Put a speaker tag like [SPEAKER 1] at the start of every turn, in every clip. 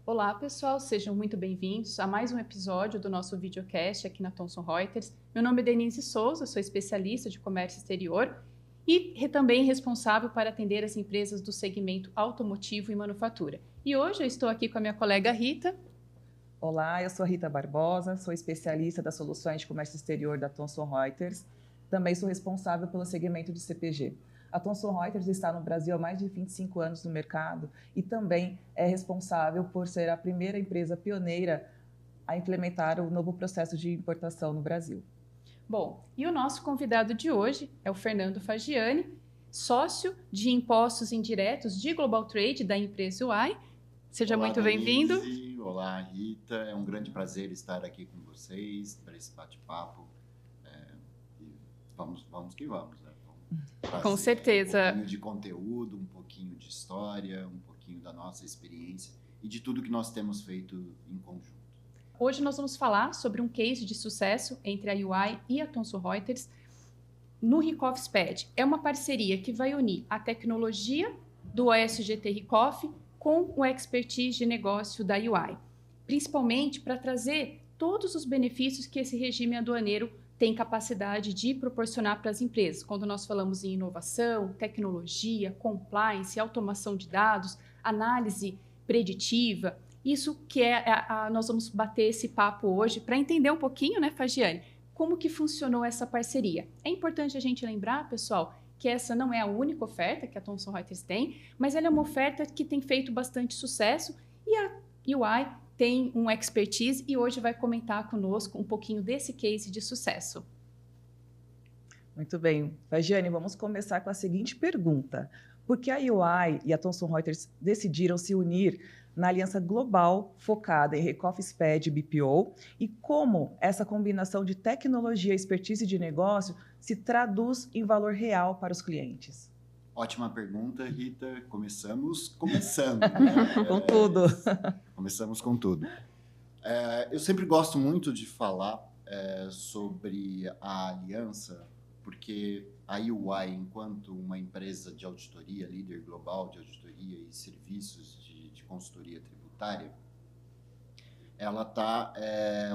[SPEAKER 1] Olá, pessoal, sejam muito bem-vindos a mais um episódio do nosso videocast aqui na Thomson Reuters. Meu nome é Denise Souza, sou especialista de comércio exterior e também responsável para atender as empresas do segmento automotivo e manufatura. E hoje eu estou aqui com a minha colega Rita.
[SPEAKER 2] Olá, eu sou a Rita Barbosa, sou especialista das soluções de comércio exterior da Thomson Reuters. Também sou responsável pelo segmento de CPG. A Thomson Reuters está no Brasil há mais de 25 anos no mercado e também é responsável por ser a primeira empresa pioneira a implementar o novo processo de importação no Brasil.
[SPEAKER 1] Bom, e o nosso convidado de hoje é o Fernando Fagiani, sócio de impostos indiretos de Global Trade da empresa UI. Seja
[SPEAKER 3] Olá,
[SPEAKER 1] muito bem-vindo.
[SPEAKER 3] Olá, Rita. É um grande prazer estar aqui com vocês para esse bate-papo. Vamos que vamos, né?
[SPEAKER 1] Com certeza.
[SPEAKER 3] Um pouquinho de conteúdo, um pouquinho de história, um pouquinho da nossa experiência e de tudo que nós temos feito em conjunto.
[SPEAKER 1] Hoje nós vamos falar sobre um case de sucesso entre a UI e a Thomson Reuters no Ricoff SPED. É uma parceria que vai unir a tecnologia do OSGT Ricoff com o expertise de negócio da UI, principalmente para trazer todos os benefícios que esse regime aduaneiro tem capacidade de proporcionar para as empresas. Quando nós falamos em inovação, tecnologia, compliance, automação de dados, análise preditiva, isso que nós vamos bater esse papo hoje para entender um pouquinho, né, Fagiani, como que funcionou essa parceria. É importante a gente lembrar, pessoal, que essa não é a única oferta que a Thomson Reuters tem, mas ela é uma oferta que tem feito bastante sucesso e a UI tem um expertise e hoje vai comentar conosco um pouquinho desse case de sucesso.
[SPEAKER 2] Muito bem. Fagiani, vamos começar com a seguinte pergunta. Por que a UI e a Thomson Reuters decidiram se unir na aliança global focada em Ricoff SPED e BPO e como essa combinação de tecnologia, expertise de negócio se traduz em valor real para os clientes?
[SPEAKER 3] Ótima pergunta, Rita. Começando. Né?
[SPEAKER 2] Com tudo.
[SPEAKER 3] Começamos com tudo. Eu sempre gosto muito de falar sobre a aliança, porque a UI, enquanto uma empresa de auditoria, líder global de auditoria e serviços de consultoria tributária, ela está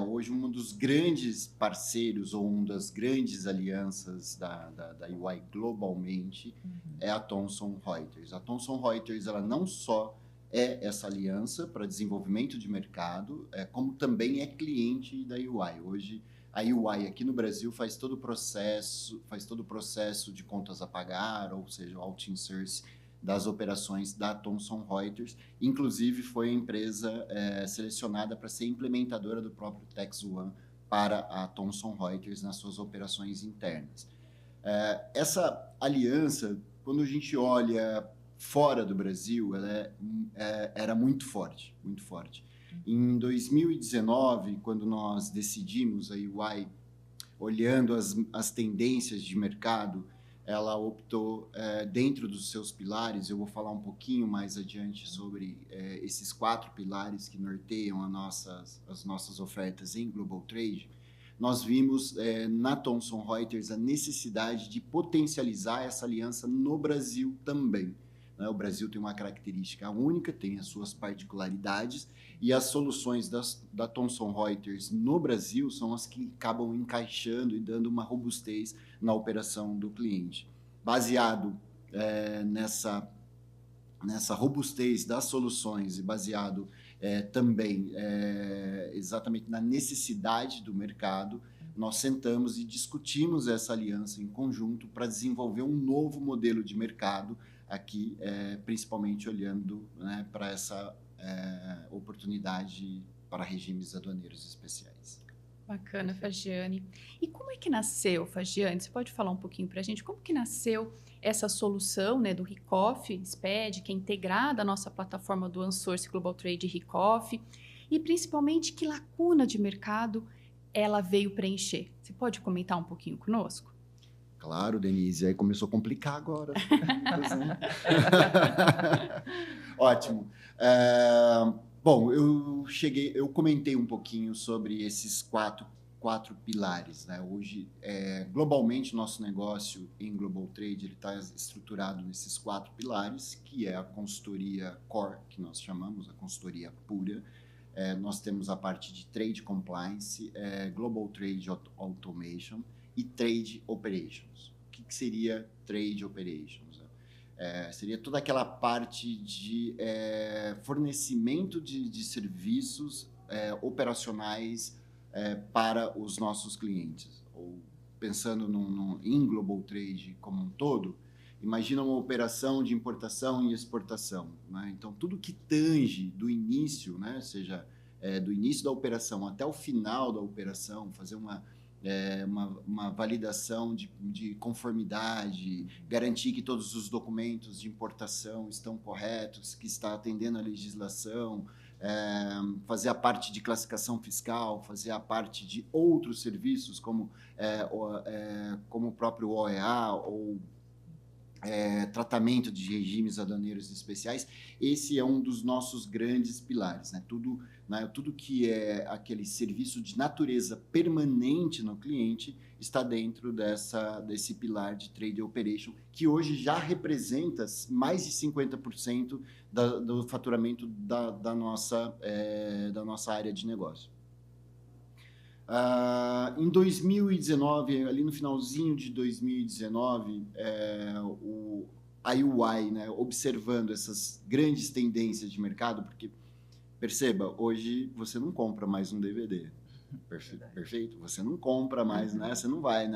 [SPEAKER 3] hoje um dos grandes parceiros ou uma das grandes alianças da UI globalmente é a Thomson Reuters. A Thomson Reuters ela não só é essa aliança para desenvolvimento de mercado, como também é cliente da UI. Hoje a UI aqui no Brasil faz todo o processo de contas a pagar, ou seja, o out-insource das operações da Thomson Reuters. Inclusive, foi a empresa selecionada para ser implementadora do próprio Tax One para a Thomson Reuters nas suas operações internas. Essa aliança, quando a gente olha fora do Brasil, ela era muito forte, muito forte. Em 2019, quando nós decidimos a UI, olhando as tendências de mercado, ela optou, dentro dos seus pilares, eu vou falar um pouquinho mais adiante sobre esses 4 pilares que norteiam as nossas ofertas em Global Trade. Nós vimos na Thomson Reuters a necessidade de potencializar essa aliança no Brasil também. Né? O Brasil tem uma característica única, tem as suas particularidades, e as soluções da Thomson Reuters no Brasil são as que acabam encaixando e dando uma robustez na operação do cliente. Baseado nessa robustez das soluções e baseado também exatamente na necessidade do mercado, nós sentamos e discutimos essa aliança em conjunto para desenvolver um novo modelo de mercado aqui, principalmente olhando, né, para essa oportunidade para regimes aduaneiros especiais.
[SPEAKER 1] Bacana, Fagiani. E como é que nasceu, Fagiani? Você pode falar um pouquinho para a gente como que nasceu essa solução, né, do Ricoff SPED, que é integrada à nossa plataforma do OneSource Global Trade Ricoff, e principalmente que lacuna de mercado ela veio preencher? Você pode comentar um pouquinho conosco?
[SPEAKER 3] Claro, Denise, aí começou a complicar agora. Ótimo. Bom, eu comentei um pouquinho sobre esses 4 4 pilares, né? Hoje, globalmente, o nosso negócio em Global Trade está estruturado nesses 4 pilares, que é a consultoria core, que nós chamamos, a consultoria pura. Nós temos a parte de Trade Compliance, Global Trade Automation e Trade Operations. O que seria Trade Operations? Seria toda aquela parte de fornecimento de serviços operacionais para os nossos clientes. Ou pensando em Global Trade como um todo, imagina uma operação de importação e exportação, né? Então, tudo que tange do início, né? Seja do início da operação até o final da operação, fazer uma validação de conformidade, garantir que todos os documentos de importação estão corretos, que está atendendo a legislação, fazer a parte de classificação fiscal, fazer a parte de outros serviços, como o próprio OEA ou tratamento de regimes aduaneiros especiais. Esse é um dos nossos grandes pilares, né? Tudo que é aquele serviço de natureza permanente no cliente está dentro desse pilar de Trade Operation, que hoje já representa mais de 50% do faturamento da nossa área de negócio. Em 2019, ali no finalzinho de 2019, a UI, né, observando essas grandes tendências de mercado, porque, perceba, hoje você não compra mais um DVD, perfeito? Você não compra mais, né? Você não vai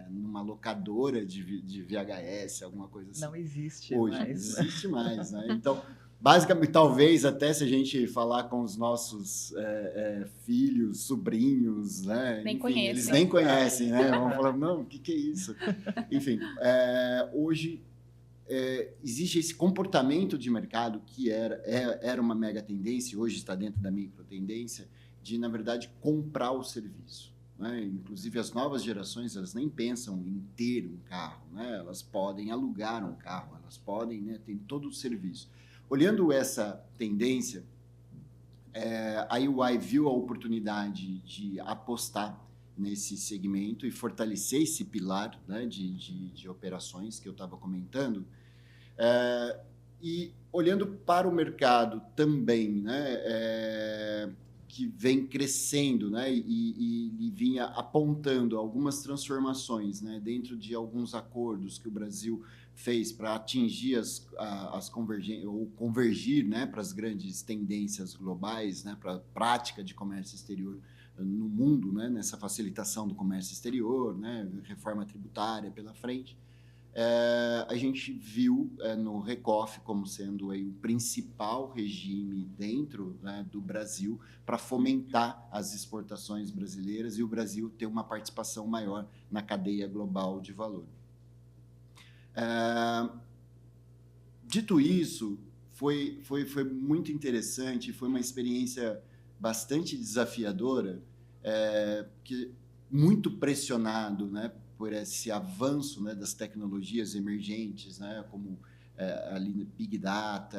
[SPEAKER 3] numa locadora de VHS, alguma coisa assim.
[SPEAKER 2] Não existe
[SPEAKER 3] hoje,
[SPEAKER 2] mais.
[SPEAKER 3] Não existe mais, né? Então, basicamente, talvez até se a gente falar com os nossos filhos, sobrinhos, né?
[SPEAKER 1] Enfim,
[SPEAKER 3] eles nem conhecem, né? Vão falar, não, o que é isso? Enfim, hoje existe esse comportamento de mercado que era uma mega tendência, hoje está dentro da micro tendência, de, na verdade, comprar o serviço, né? Inclusive, as novas gerações, elas nem pensam em ter um carro, né? Elas podem alugar um carro, elas podem, né, ter todo o serviço. Olhando essa tendência, a UI viu a oportunidade de apostar nesse segmento e fortalecer esse pilar, né, de operações que eu estava comentando. E olhando para o mercado também, né, que vem crescendo, né, e vinha apontando algumas transformações, né, dentro de alguns acordos que o Brasil fez para atingir as convergir, né, para as grandes tendências globais, né, para a prática de comércio exterior no mundo, né, nessa facilitação do comércio exterior, né, reforma tributária pela frente. A gente viu no RECOF como sendo aí o principal regime dentro, né, do Brasil para fomentar as exportações brasileiras e o Brasil ter uma participação maior na cadeia global de valor. Dito isso, foi muito interessante, foi uma experiência bastante desafiadora, que muito pressionado, né, por esse avanço, né, das tecnologias emergentes, né, como ali Big Data,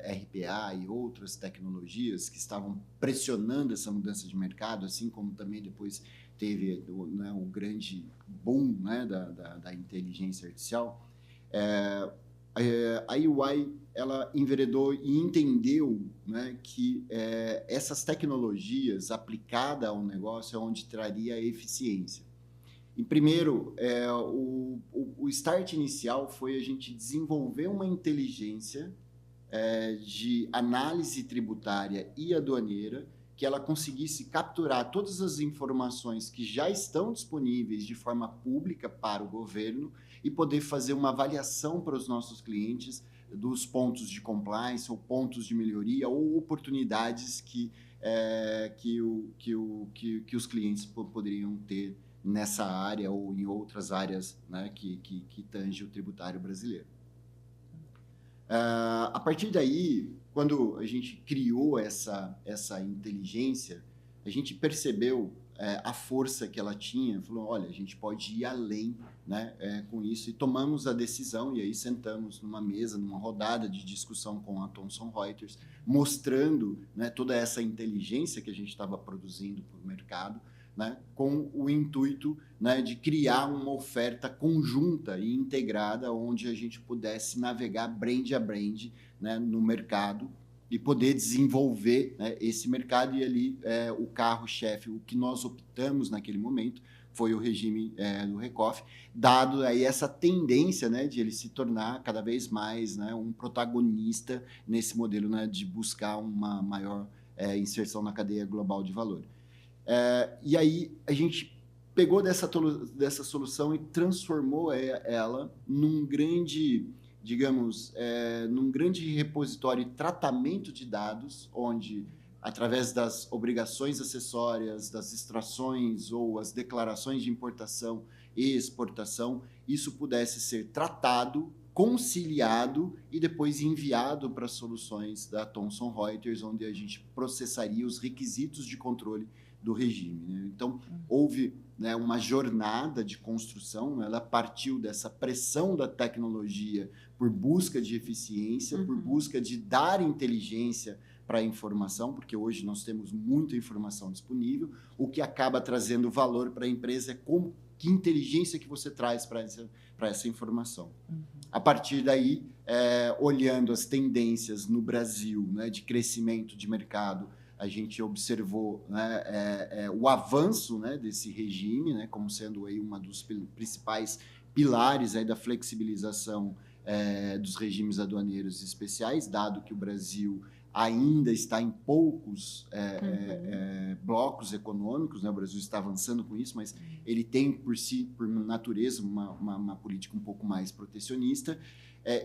[SPEAKER 3] RPA e outras tecnologias que estavam pressionando essa mudança de mercado, assim como também depois teve, né, o grande boom, né, da inteligência artificial. A UI ela enveredou e entendeu, né, que essas tecnologias aplicadas ao negócio é onde traria eficiência. E primeiro, o start inicial foi a gente desenvolver uma inteligência de análise tributária e aduaneira que ela conseguisse capturar todas as informações que já estão disponíveis de forma pública para o governo e poder fazer uma avaliação para os nossos clientes dos pontos de compliance ou pontos de melhoria ou oportunidades que os clientes poderiam ter nessa área ou em outras áreas, né, que tange o tributário brasileiro. A partir daí, quando a gente criou essa inteligência, a gente percebeu a força que ela tinha, falou, olha, a gente pode ir além, né, com isso, e tomamos a decisão, e aí sentamos numa mesa, numa rodada de discussão com a Thomson Reuters, mostrando, né, toda essa inteligência que a gente estava produzindo para o mercado, né, com o intuito, né, de criar uma oferta conjunta e integrada onde a gente pudesse navegar brand a brand, né, no mercado e poder desenvolver, né, esse mercado. E ali o carro-chefe, o que nós optamos naquele momento foi o regime do Recoff, dado aí essa tendência, né, de ele se tornar cada vez mais, né, um protagonista nesse modelo, né, de buscar uma maior inserção na cadeia global de valor. E aí a gente pegou dessa solução e transformou ela num grande, digamos, num grande repositório de tratamento de dados, onde, através das obrigações acessórias, das extrações ou as declarações de importação e exportação, isso pudesse ser tratado, conciliado e depois enviado para as soluções da Thomson Reuters, onde a gente processaria os requisitos de controle do regime, né? Então, houve, né, uma jornada de construção, ela partiu dessa pressão da tecnologia por busca de eficiência, por busca de dar inteligência para a informação, porque hoje nós temos muita informação disponível, o que acaba trazendo valor para a empresa é que inteligência que você traz para essa informação. A partir daí, olhando as tendências no Brasil, né, de crescimento de mercado, a gente observou, né, o avanço, né, desse regime, né, como sendo aí uma dos principais pilares aí da flexibilização dos regimes aduaneiros especiais, dado que o Brasil ainda está em poucos blocos econômicos, né? O Brasil está avançando com isso, mas ele tem por natureza, uma política um pouco mais protecionista.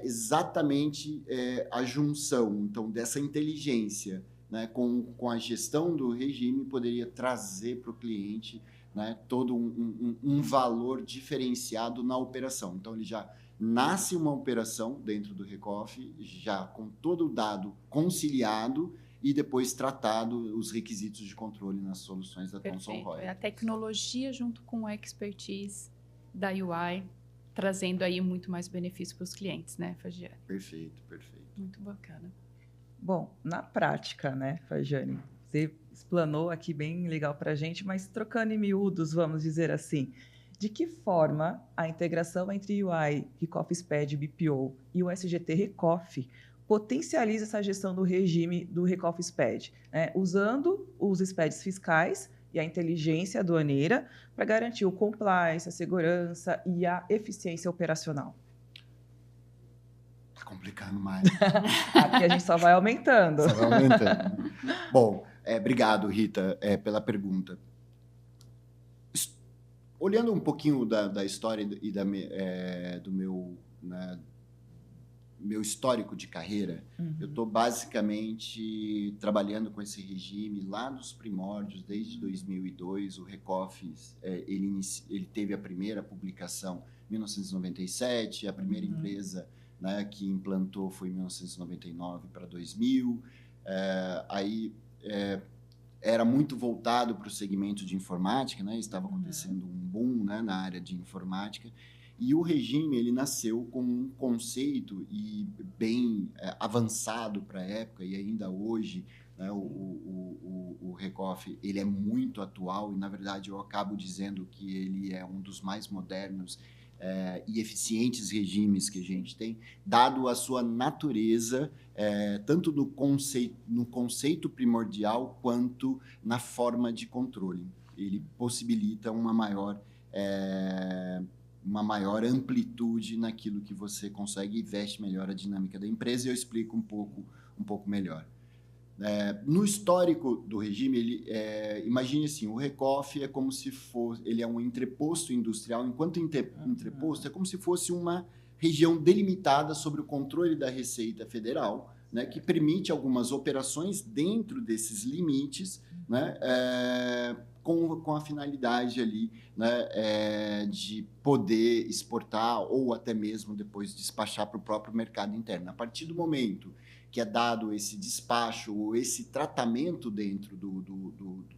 [SPEAKER 3] Exatamente a junção, então, dessa inteligência, né, com a gestão do regime, poderia trazer para o cliente, né, todo um valor diferenciado na operação. Então, ele já nasce uma operação dentro do Recoff, já com todo o dado conciliado e depois tratado os requisitos de controle nas soluções da Thomson Reuters.
[SPEAKER 1] É a tecnologia junto com a expertise da UI, trazendo aí muito mais benefício para os clientes, né, Fagiane?
[SPEAKER 3] Perfeito.
[SPEAKER 1] Muito bacana.
[SPEAKER 2] Bom, na prática, né, Fagiane, você explanou aqui bem legal para a gente, mas trocando em miúdos, vamos dizer assim, de que forma a integração entre UI, Recoff SPED, BPO e o SGT Recoff potencializa essa gestão do regime do Recoff SPED, né, usando os SPEDs fiscais e a inteligência aduaneira para garantir o compliance, a segurança e a eficiência operacional?
[SPEAKER 3] Está complicando mais.
[SPEAKER 2] Aqui a gente só vai aumentando.
[SPEAKER 3] Só vai aumentando, né? Bom, obrigado, Rita, pela pergunta. Olhando um pouquinho da história e do meu histórico de carreira, eu estou basicamente trabalhando com esse regime lá nos primórdios, desde 2002. O Recoff, ele teve a primeira publicação em 1997, a primeira empresa, né, que implantou foi em 1999 para 2000. Era muito voltado para o segmento de informática, né? Estava acontecendo um boom, né, na área de informática, e o regime ele nasceu com um conceito bem avançado para a época, e ainda hoje, né, o Recoff ele é muito atual, e na verdade eu acabo dizendo que ele é um dos mais modernos e eficientes regimes que a gente tem, dado a sua natureza, tanto no conceito primordial quanto na forma de controle. Ele possibilita uma maior amplitude naquilo que você consegue e veste melhor a dinâmica da empresa, e eu explico um pouco melhor. No histórico do regime, imagine assim, o Recoff é como se fosse, ele é um entreposto industrial, enquanto entreposto é como se fosse uma região delimitada sobre o controle da Receita Federal, né, que permite algumas operações dentro desses limites, né, com a finalidade ali, né, de poder exportar ou até mesmo depois despachar para o próprio mercado interno. A partir do momento que é dado esse despacho ou esse tratamento dentro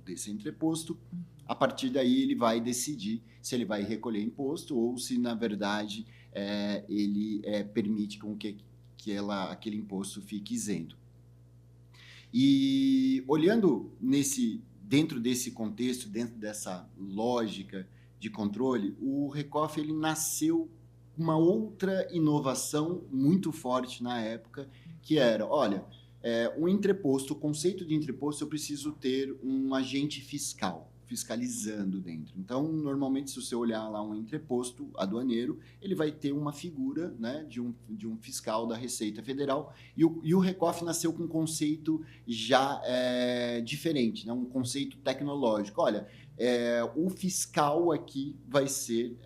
[SPEAKER 3] desse entreposto. A partir daí, ele vai decidir se ele vai recolher imposto ou se, na verdade, ele permite com que aquele imposto fique isento. E olhando dentro desse contexto, dentro dessa lógica de controle, o Recoff ele nasceu uma outra inovação muito forte na época, que era, olha, o entreposto, o conceito de entreposto, eu preciso ter um agente fiscal, fiscalizando dentro. Então, normalmente, se você olhar lá um entreposto aduaneiro, ele vai ter uma figura, né, de um fiscal da Receita Federal, e o Recoff nasceu com um conceito já diferente, né, um conceito tecnológico. Olha, o fiscal aqui vai ser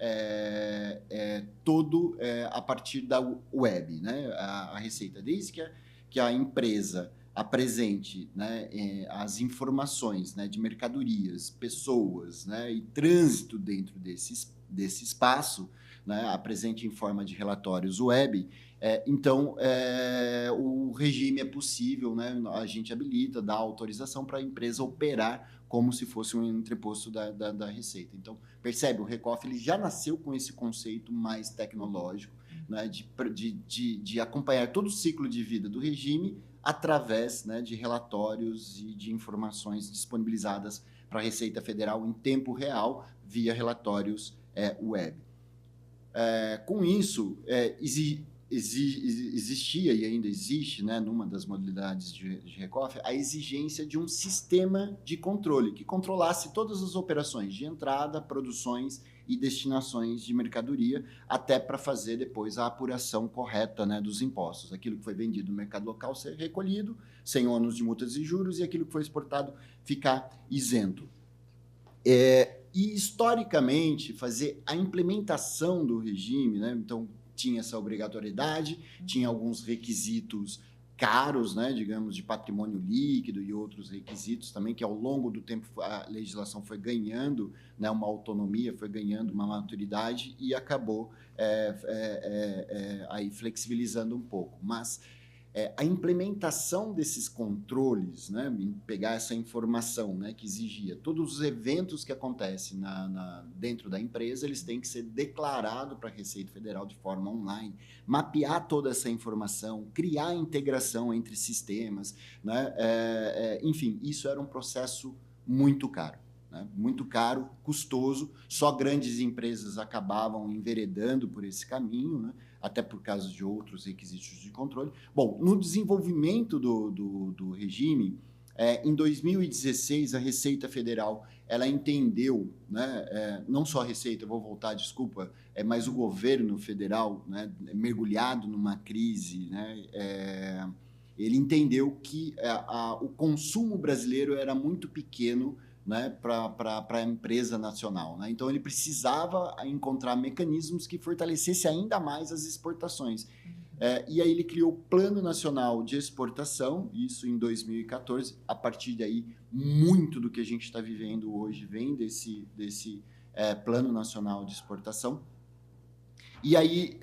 [SPEAKER 3] todo a partir da web, né, a Receita, desde que a empresa apresente, né, as informações, né, de mercadorias, pessoas, né, e trânsito dentro desse espaço, né, apresente em forma de relatórios web, então o regime é possível, né, a gente habilita, dá autorização para a empresa operar como se fosse um entreposto da Receita. Então, percebe, o Recoff ele já nasceu com esse conceito mais tecnológico, né, de acompanhar todo o ciclo de vida do regime através, né, de relatórios e de informações disponibilizadas para a Receita Federal em tempo real via relatórios web. Com isso, existia e ainda existe, né, numa das modalidades de Recoff, a exigência de um sistema de controle que controlasse todas as operações de entrada, produções e destinações de mercadoria, até para fazer depois a apuração correta, né, dos impostos. Aquilo que foi vendido no mercado local ser recolhido, sem ônus de multas e juros, e aquilo que foi exportado ficar isento. E, historicamente, fazer a implementação do regime, né, então, tinha essa obrigatoriedade, tinha alguns requisitos caros, né, digamos, de patrimônio líquido e outros requisitos também, que ao longo do tempo a legislação foi ganhando, né, uma autonomia, foi ganhando uma maturidade e acabou aí flexibilizando um pouco. Mas a implementação desses controles, né, pegar essa informação, né, que exigia todos os eventos que acontecem dentro da empresa, eles têm que ser declarados para a Receita Federal de forma online, mapear toda essa informação, criar integração entre sistemas, né, enfim, isso era um processo muito caro. Né, muito caro, custoso, só grandes empresas acabavam enveredando por esse caminho, né, até por causa de outros requisitos de controle. Bom, no desenvolvimento do regime, em 2016, a Receita Federal ela entendeu, né, não só a Receita, vou voltar, desculpa, mas o governo federal, né, mergulhado numa crise, né, ele entendeu que o consumo brasileiro era muito pequeno, né, para a empresa nacional. Né? Então, ele precisava encontrar mecanismos que fortalecessem ainda mais as exportações. E aí ele criou o Plano Nacional de Exportação, isso em 2014. A partir daí, muito do que a gente está vivendo hoje vem desse Plano Nacional de Exportação. E aí,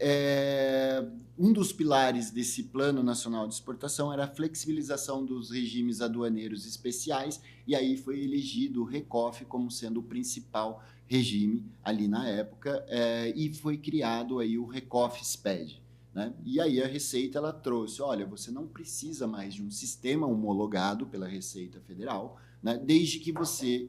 [SPEAKER 3] um dos pilares desse Plano Nacional de Exportação era a flexibilização dos regimes aduaneiros especiais, e aí foi elegido o Recoff como sendo o principal regime ali na época, e foi criado aí o Recoff SPED. Né? E aí a Receita ela trouxe, olha, você não precisa mais de um sistema homologado pela Receita Federal, né? Desde que você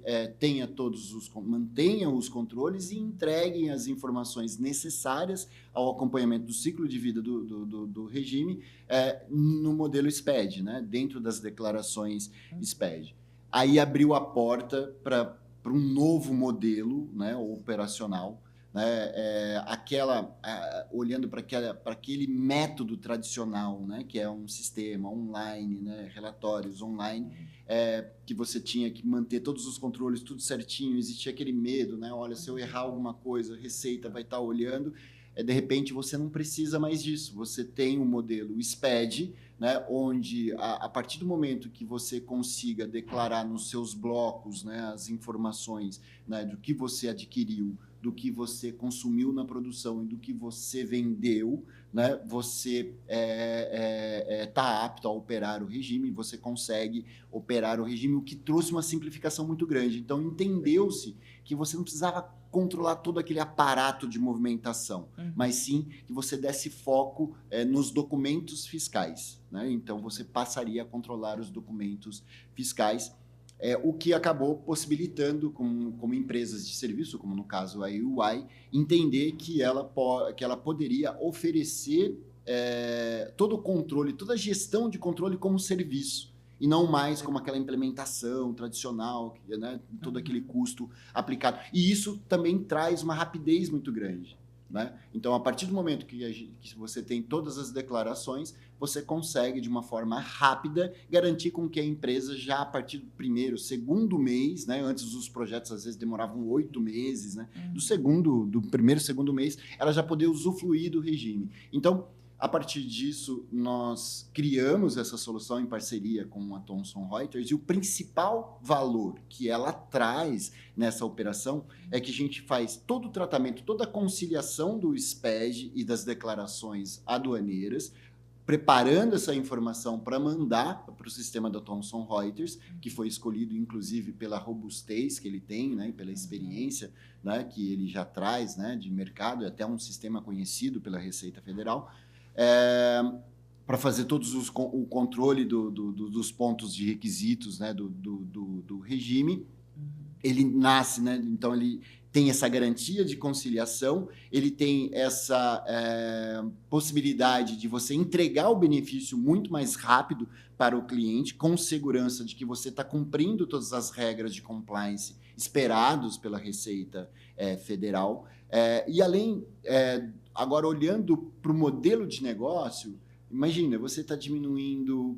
[SPEAKER 3] mantenha os controles e entreguem as informações necessárias ao acompanhamento do ciclo de vida do regime no modelo SPED, né? Dentro das declarações SPED. Aí abriu a porta para um novo modelo, né, operacional, né, olhando para aquele método tradicional, né, que é um sistema online, né, relatórios online, que você tinha que manter todos os controles, tudo certinho, existia aquele medo, né, olha, se eu errar alguma coisa, a Receita vai estar olhando, de repente você não precisa mais disso, você tem um modelo SPED, né, onde a partir do momento que você consiga declarar nos seus blocos, né, as informações, né, do que você adquiriu do que você consumiu na produção e do que você vendeu, né, você está apto a operar o regime, você consegue operar o regime, o que trouxe uma simplificação muito grande. Então, entendeu-se que você não precisava controlar todo aquele aparato de movimentação, mas sim que você desse foco nos documentos fiscais, né? Então, você passaria a controlar os documentos fiscais, o que acabou possibilitando, como empresas de serviço, como no caso a UI, entender que ela poderia oferecer todo o controle, toda a gestão de controle como serviço, e não mais como aquela implementação tradicional, né, todo aquele custo aplicado. E isso também traz uma rapidez muito grande, né? Então, a partir do momento que você tem todas as declarações, você consegue, de uma forma rápida, garantir com que a empresa, já a partir do primeiro, segundo mês, né? Antes os projetos, às vezes, demoravam 8 meses, né? Do primeiro, segundo mês, ela já poder usufruir do regime. Então, a partir disso, nós criamos essa solução em parceria com a Thomson Reuters, e o principal valor que ela traz nessa operação é que a gente faz todo o tratamento, toda a conciliação do SPED e das declarações aduaneiras, preparando essa informação para mandar para o sistema da Thomson Reuters, que foi escolhido, inclusive, pela robustez que ele tem, né, pela experiência, né, que ele já traz, né, de mercado, é até um sistema conhecido pela Receita Federal, para fazer o controle dos pontos de requisitos, né, do regime. Ele nasce, né, então ele tem essa garantia de conciliação, ele tem essa possibilidade de você entregar o benefício muito mais rápido para o cliente, com segurança de que você está cumprindo todas as regras de compliance esperados pela Receita Federal. E além, agora olhando para o modelo de negócio, imagina, você está diminuindo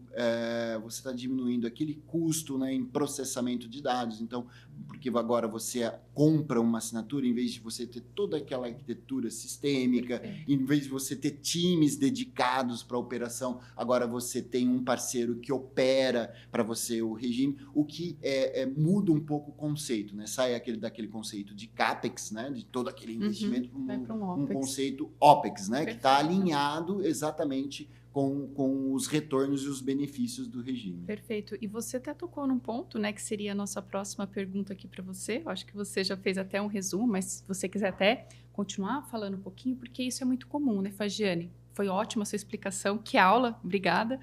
[SPEAKER 3] aquele custo, né, em processamento de dados. Então, porque agora você compra uma assinatura, em vez de você ter toda aquela arquitetura sistêmica, em vez de você ter times dedicados para a operação, agora você tem um parceiro que opera para você o regime, o que muda um pouco o conceito, né? Sai daquele conceito de CAPEX, né, de todo aquele investimento, para um conceito OPEX, né, que está alinhado exatamente com os retornos e os benefícios do regime.
[SPEAKER 1] Perfeito. E você até tocou num ponto, né, que seria a nossa próxima pergunta aqui para você. Eu acho que você já fez até um resumo, mas se você quiser até continuar falando um pouquinho, porque isso é muito comum, né, Fagiane? Foi ótima a sua explicação. Que aula, obrigada.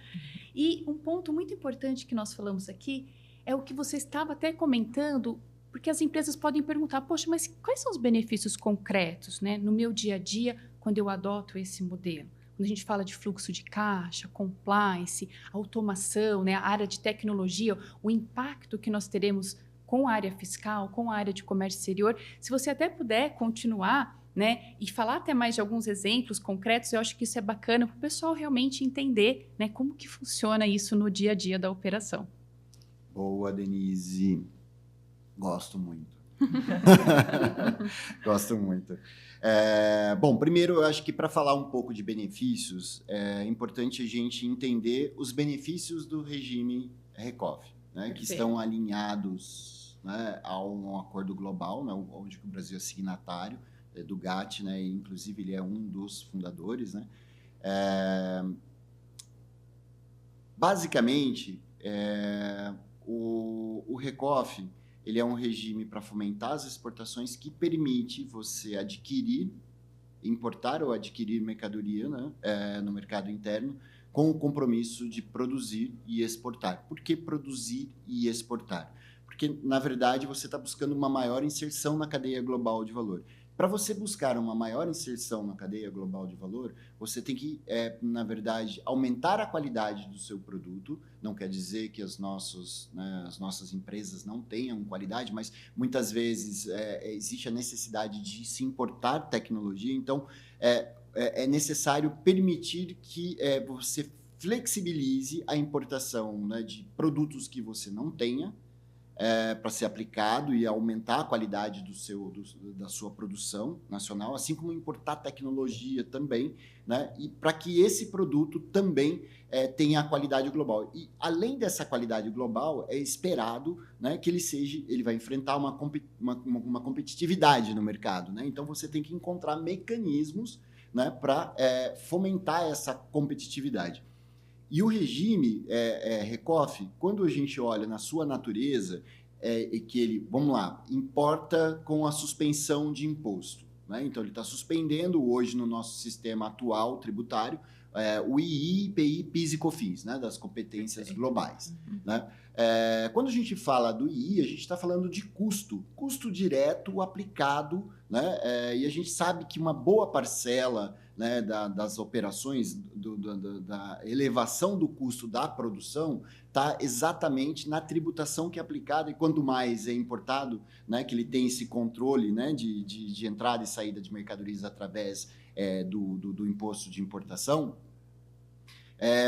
[SPEAKER 1] E um ponto muito importante que nós falamos aqui é o que você estava até comentando, porque as empresas podem perguntar, poxa, mas quais são os benefícios concretos, né, no meu dia a dia, quando eu adoto esse modelo? Quando a gente fala de fluxo de caixa, compliance, automação, né, a área de tecnologia, o impacto que nós teremos com a área fiscal, com a área de comércio exterior. Se você até puder continuar, né, e falar até mais de alguns exemplos concretos, eu acho que isso é bacana para o pessoal realmente entender, né, como que funciona isso no dia a dia da operação.
[SPEAKER 3] Boa, Denise. Gosto muito. Gosto muito. Bom, primeiro, eu acho que para falar um pouco de benefícios, é importante a gente entender os benefícios do regime RECOF, né, que estão alinhados, né, a um acordo global, né, onde o Brasil é signatário do GATT, né, e inclusive ele é um dos fundadores, né. Basicamente, o RECOF, ele é um regime para fomentar as exportações que permite você importar ou adquirir mercadoria, né, no mercado interno, com o compromisso de produzir e exportar. Por que produzir e exportar? Porque, na verdade, você está buscando uma maior inserção na cadeia global de valor. Para você buscar uma maior inserção na cadeia global de valor, você tem que, na verdade, aumentar a qualidade do seu produto. Não quer dizer que as nossas empresas não tenham qualidade, mas muitas vezes existe a necessidade de se importar tecnologia. Então, é necessário permitir que você flexibilize a importação, né, de produtos que você não tenha, para ser aplicado e aumentar a qualidade da sua produção nacional, assim como importar tecnologia também, né? E para que esse produto também tenha a qualidade global. E além dessa qualidade global, é esperado, né, que ele vai enfrentar uma competitividade no mercado, né? Então você tem que encontrar mecanismos, né, para fomentar essa competitividade. E o regime RECOFE, quando a gente olha na sua natureza, que ele, vamos lá, importa com a suspensão de imposto, né? Então, ele está suspendendo hoje no nosso sistema atual tributário o II, IPI, PIS e COFINS, né, das competências globais. Né? Quando a gente fala do II, a gente está falando de custo direto aplicado, né? E a gente sabe que uma boa parcela, né, das operações, da elevação do custo da produção, está exatamente na tributação que é aplicada, e quanto mais é importado, né, que ele tem esse controle, né, de entrada e saída de mercadorias através do imposto de importação,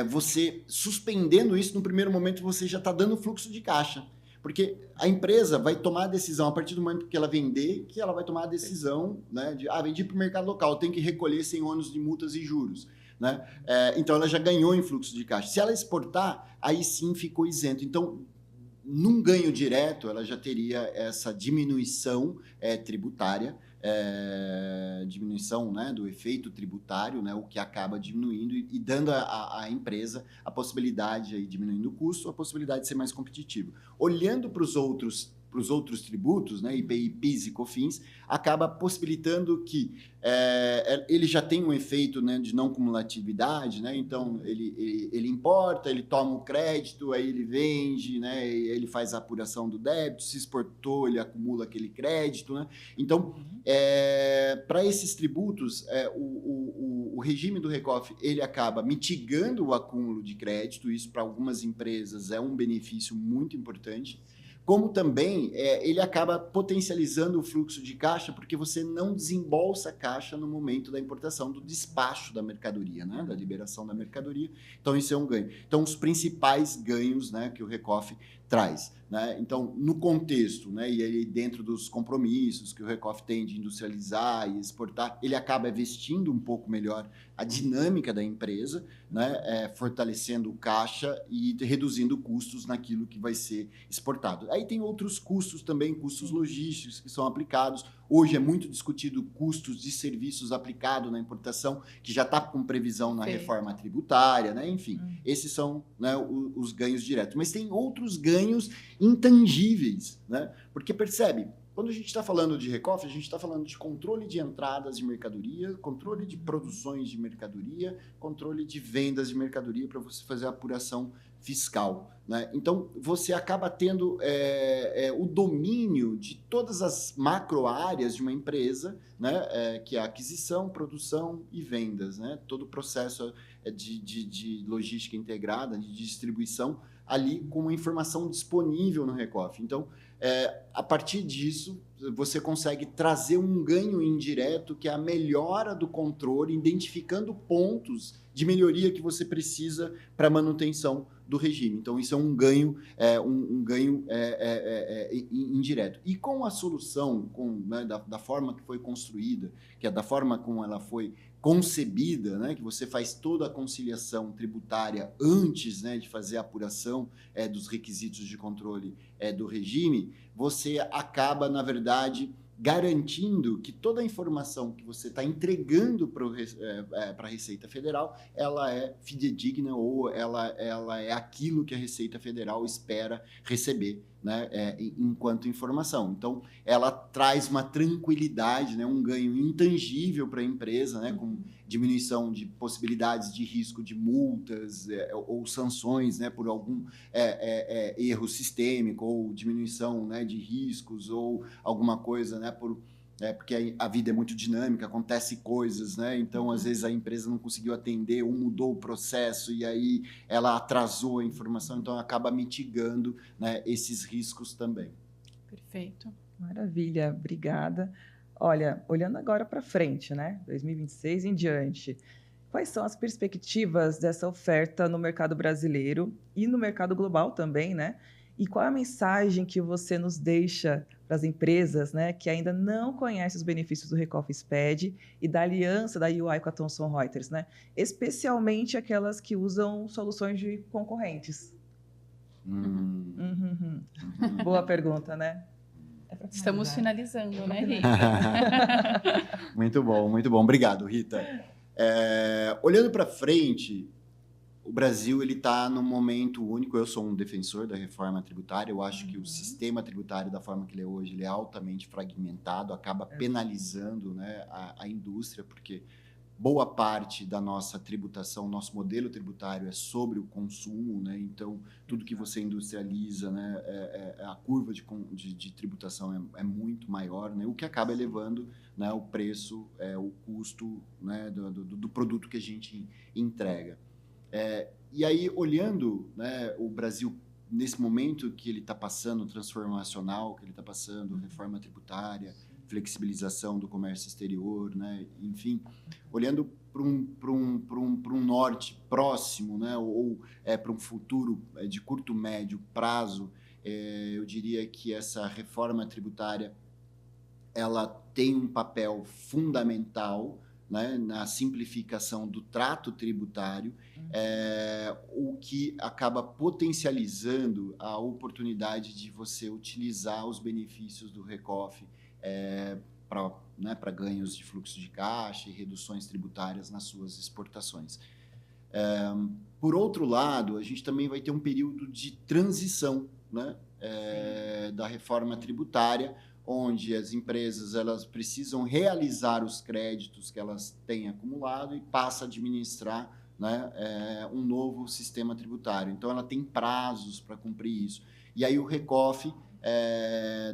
[SPEAKER 3] você suspendendo isso, no primeiro momento você já está dando fluxo de caixa. Porque a empresa vai tomar a decisão, a partir do momento que ela vender, que ela vai tomar a decisão, né, de vendi para o mercado local, tem que recolher sem ônus de multas e juros. Né? Então, ela já ganhou em fluxo de caixa. Se ela exportar, aí sim ficou isento. Então, num ganho direto, ela já teria essa diminuição tributária, diminuição, né, do efeito tributário, né, o que acaba diminuindo e dando à empresa a possibilidade, aí, diminuindo o custo, a possibilidade de ser mais competitivo. Olhando para os outros tributos, né, IPI, PIS e COFINS, acaba possibilitando que ele já tem um efeito, né, de não cumulatividade, né, então ele importa, ele toma o crédito, aí ele vende, né, ele faz a apuração do débito, se exportou, ele acumula aquele crédito, né, então para esses tributos, o regime do RECOFE, ele acaba mitigando o acúmulo de crédito, isso para algumas empresas é um benefício muito importante, como também ele acaba potencializando o fluxo de caixa, porque você não desembolsa caixa no momento da importação, do despacho da mercadoria, né? Da liberação da mercadoria. Então, isso é um ganho. Então, os principais ganhos, né, que o RECOFE traz. Né? Então, no contexto, né, e aí dentro dos compromissos que o RECOFE tem de industrializar e exportar, ele acaba vestindo um pouco melhor a dinâmica da empresa, né, fortalecendo o caixa e reduzindo custos naquilo que vai ser exportado. Aí tem outros custos também, custos logísticos que são aplicados. Hoje é muito discutido custos de serviços aplicados na importação, que já está com previsão na reforma tributária, né? Enfim, esses são, né, os ganhos diretos. Mas tem outros ganhos intangíveis, né? Porque percebe, quando a gente está falando de RECOFE, a gente está falando de controle de entradas de mercadoria, controle de produções de mercadoria, controle de vendas de mercadoria para você fazer a apuração fiscal. Né? Então, você acaba tendo o domínio de todas as macro-áreas de uma empresa, né? Que é a aquisição, produção e vendas. Né? Todo o processo de logística integrada, de distribuição, ali com uma informação disponível no RECOFE. Então, a partir disso, você consegue trazer um ganho indireto, que é a melhora do controle, identificando pontos de melhoria que você precisa para a manutenção do regime. Então, isso é um ganho, indireto. E com a solução, né, da forma que foi construída, que é da forma como ela foi concebida, né, que você faz toda a conciliação tributária antes, né, de fazer a apuração dos requisitos de controle do regime, você acaba, na verdade, garantindo que toda a informação que você está entregando para a Receita Federal, ela é fidedigna, ou ela é aquilo que a Receita Federal espera receber, né, enquanto informação. Então, ela traz uma tranquilidade, né, um ganho intangível para a empresa, né, com diminuição de possibilidades de risco de multas ou sanções, né, por algum erro sistêmico, ou diminuição, né, de riscos, ou alguma coisa, né, porque a vida é muito dinâmica, acontece coisas, né? Então, às vezes, a empresa não conseguiu atender ou mudou o processo e aí ela atrasou a informação, então acaba mitigando, né, esses riscos também.
[SPEAKER 1] Perfeito.
[SPEAKER 2] Maravilha, obrigada. Olha, olhando agora para frente, né? 2026 em diante, quais são as perspectivas dessa oferta no mercado brasileiro e no mercado global também, né? E qual é a mensagem que você nos deixa para as empresas, né, que ainda não conhecem os benefícios do Recoff SPED e da aliança da UI com a Thomson Reuters, né? Especialmente aquelas que usam soluções de concorrentes. Boa pergunta, né?
[SPEAKER 1] Estamos finalizando, né, Rita?
[SPEAKER 3] Muito bom. Obrigado, Rita. Olhando para frente, o Brasil está num momento único. Eu sou um defensor da reforma tributária. Eu acho que o sistema tributário, da forma que ele é hoje, ele é altamente fragmentado, acaba penalizando, né, a indústria, porque boa parte da nossa tributação, nosso modelo tributário é sobre o consumo, né? Então, tudo que você industrializa, né, a curva de tributação é muito maior, né? O que acaba elevando, né, o preço, o custo, né, do produto que a gente entrega. E aí, olhando, né, o Brasil nesse momento que ele está passando, transformacional, que ele está passando, reforma tributária, flexibilização do comércio exterior, né? Enfim, olhando para um norte próximo, né? Ou para um futuro de curto, médio prazo, eu diria que essa reforma tributária ela tem um papel fundamental, né, na simplificação do trato tributário, o que acaba potencializando a oportunidade de você utilizar os benefícios do Recoff para ganhos de fluxo de caixa e reduções tributárias nas suas exportações. Por outro lado, a gente também vai ter um período de transição, né, da reforma tributária, onde as empresas elas precisam realizar os créditos que elas têm acumulado e passa a administrar, né, um novo sistema tributário. Então, ela tem prazos para cumprir isso. E aí o Recoff,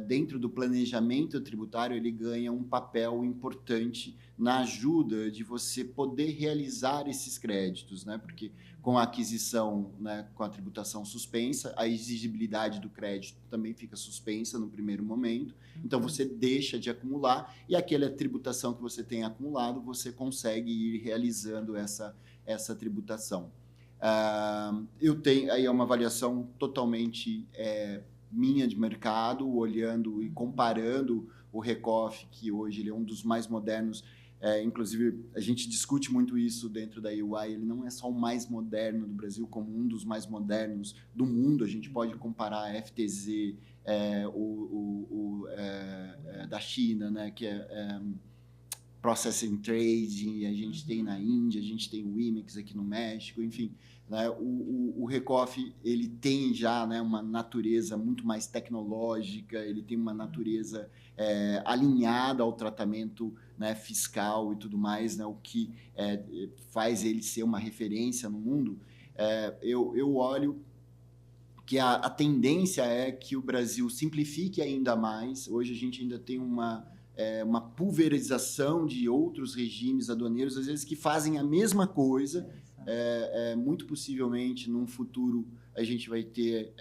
[SPEAKER 3] dentro do planejamento tributário, ele ganha um papel importante na ajuda de você poder realizar esses créditos, né? Porque com a aquisição, né, com a tributação suspensa, a exigibilidade do crédito também fica suspensa no primeiro momento. Então, você deixa de acumular e aquela tributação que você tem acumulado, você consegue ir realizando essa tributação. Eu tenho aí uma avaliação totalmente minha de mercado, olhando e comparando o Recoff, que hoje ele é um dos mais modernos. Inclusive, a gente discute muito isso dentro da UI. Ele não é só o mais moderno do Brasil, como um dos mais modernos do mundo. A gente pode comparar a FTZ, da China, né, que é Processing Trading, a gente tem na Índia, a gente tem o Imex aqui no México, enfim. Né, o Recoff, ele tem já, né, uma natureza muito mais tecnológica, ele tem uma natureza alinhada ao tratamento, né, fiscal e tudo mais, né, o que faz ele ser uma referência no mundo. Eu olho que a tendência é que o Brasil simplifique ainda mais. Hoje a gente ainda tem uma pulverização de outros regimes aduaneiros, às vezes que fazem a mesma coisa. Muito possivelmente, num futuro, a gente vai ter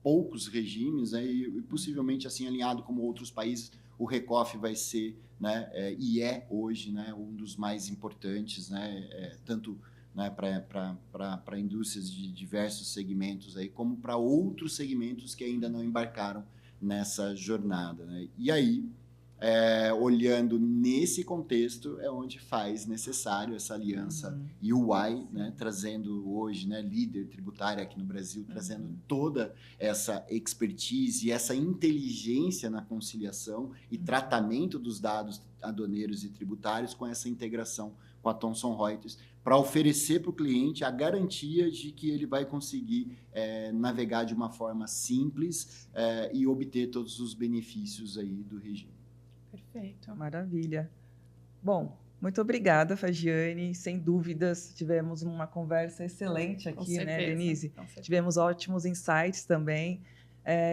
[SPEAKER 3] poucos regimes, né, e possivelmente, assim, alinhado como outros países, o Recoff vai ser, né, e hoje, né, um dos mais importantes, né, tanto, né, para indústrias de diversos segmentos, aí, como para outros segmentos que ainda não embarcaram nessa jornada. Né? E aí, olhando nesse contexto, é onde faz necessário essa aliança UI, né, trazendo hoje, né, líder tributária aqui no Brasil, trazendo toda essa expertise e essa inteligência na conciliação e tratamento dos dados aduaneiros e tributários com essa integração com a Thomson Reuters, para oferecer para o cliente a garantia de que ele vai conseguir navegar de uma forma simples e obter todos os benefícios aí do regime.
[SPEAKER 1] Perfeito.
[SPEAKER 2] Maravilha. Bom, muito obrigada, Fagiane. Sem dúvidas, tivemos uma conversa excelente aqui, né, Denise? Tivemos ótimos insights também.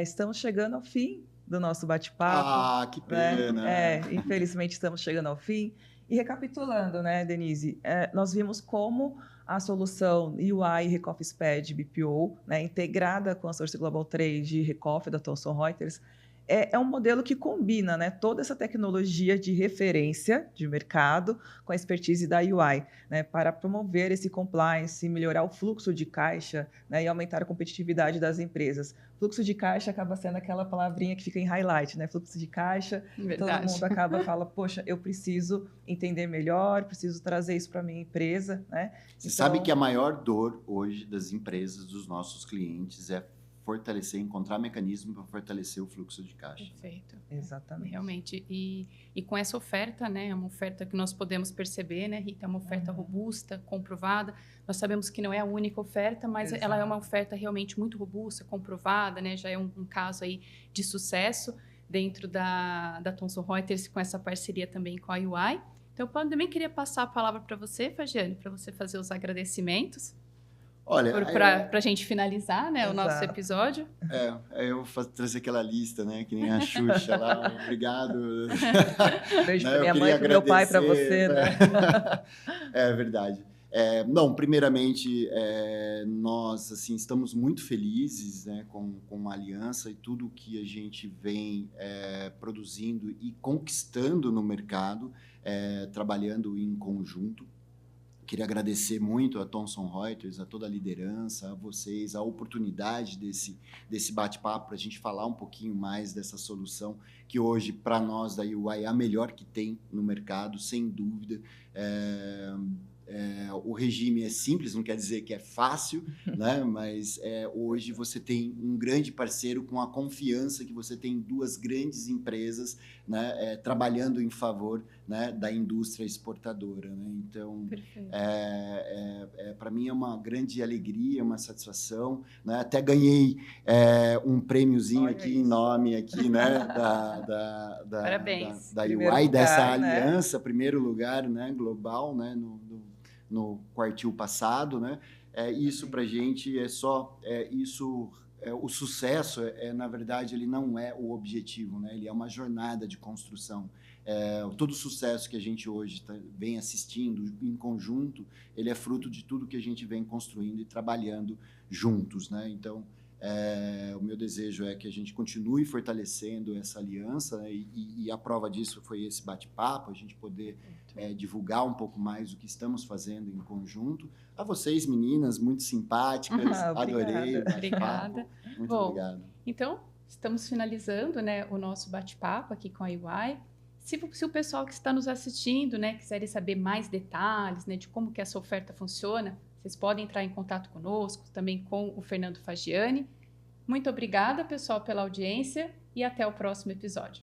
[SPEAKER 2] Estamos chegando ao fim do nosso bate-papo.
[SPEAKER 3] Que pena!
[SPEAKER 2] Né? Infelizmente, estamos chegando ao fim. E recapitulando, né, Denise, nós vimos como a solução UI Recoff SPED BPO, né, integrada com a Source Global Trade Recoff da Thomson Reuters, é um modelo que combina, né, toda essa tecnologia de referência de mercado com a expertise da UI, né, para promover esse compliance, melhorar o fluxo de caixa, né, e aumentar a competitividade das empresas. Fluxo de caixa acaba sendo aquela palavrinha que fica em highlight, né? Fluxo de caixa,
[SPEAKER 1] Verdade.
[SPEAKER 2] todo mundo fala, poxa, eu preciso entender melhor, preciso trazer isso para a minha empresa, né?
[SPEAKER 3] Você sabe que a maior dor hoje das empresas, dos nossos clientes, é fortalecer, encontrar mecanismo para fortalecer o fluxo de caixa.
[SPEAKER 1] Perfeito.
[SPEAKER 2] Exatamente.
[SPEAKER 1] Realmente. E com essa oferta, né, é uma oferta que nós podemos perceber, né, Rita, é uma oferta robusta, comprovada. Nós sabemos que não é a única oferta, mas ela é uma oferta realmente muito robusta, comprovada, né, já é um caso aí de sucesso dentro da Thomson Reuters, com essa parceria também com a UI. Então, eu também queria passar a palavra para você, Fagiane, para você fazer os agradecimentos.
[SPEAKER 3] Olha,
[SPEAKER 1] para a gente finalizar, né, o nosso
[SPEAKER 2] Exato.
[SPEAKER 1] episódio.
[SPEAKER 3] Eu vou trazer aquela lista, né, que nem a Xuxa lá, obrigado.
[SPEAKER 2] Beijo
[SPEAKER 3] Né,
[SPEAKER 2] para minha
[SPEAKER 3] eu
[SPEAKER 2] mãe e
[SPEAKER 3] queria
[SPEAKER 2] para meu pai, para
[SPEAKER 3] agradecer,
[SPEAKER 2] você, né?
[SPEAKER 3] É verdade. Não, primeiramente, nós assim, estamos muito felizes, né, com a aliança e tudo que a gente vem produzindo e conquistando no mercado, trabalhando em conjunto. Queria agradecer muito a Thomson Reuters, a toda a liderança, a vocês, a oportunidade desse bate-papo para a gente falar um pouquinho mais dessa solução que hoje, para nós da UI, é a melhor que tem no mercado, sem dúvida. O regime é simples, não quer dizer que é fácil, né? Mas hoje você tem um grande parceiro com a confiança que você tem duas grandes empresas, né, trabalhando em favor, né, da indústria exportadora. Né? Então, para mim é uma grande alegria, uma satisfação. Né? Até ganhei um prêmiozinho aqui em nome aqui, né,
[SPEAKER 1] Parabéns.
[SPEAKER 3] da
[SPEAKER 2] Primeiro
[SPEAKER 3] UI,
[SPEAKER 2] lugar,
[SPEAKER 3] dessa
[SPEAKER 2] né?
[SPEAKER 3] aliança, primeiro lugar, né, global, né, no quartil passado, né? Isso para a gente é só isso. O sucesso na verdade, ele não é o objetivo, né? Ele é uma jornada de construção. Todo o sucesso que a gente hoje vem assistindo em conjunto, ele é fruto de tudo que a gente vem construindo e trabalhando juntos, né? Então, o meu desejo é que a gente continue fortalecendo essa aliança, né? E a prova disso foi esse bate-papo, a gente poder divulgar um pouco mais o que estamos fazendo em conjunto. A vocês, meninas, muito simpáticas, adorei.
[SPEAKER 1] Obrigada.
[SPEAKER 3] Muito obrigado.
[SPEAKER 1] Então, estamos finalizando, né, o nosso bate-papo aqui com a UI. Se o pessoal que está nos assistindo, né, quiserem saber mais detalhes, né, de como que essa oferta funciona, vocês podem entrar em contato conosco, também com o Fernando Fagiani. Muito obrigada, pessoal, pela audiência e até o próximo episódio.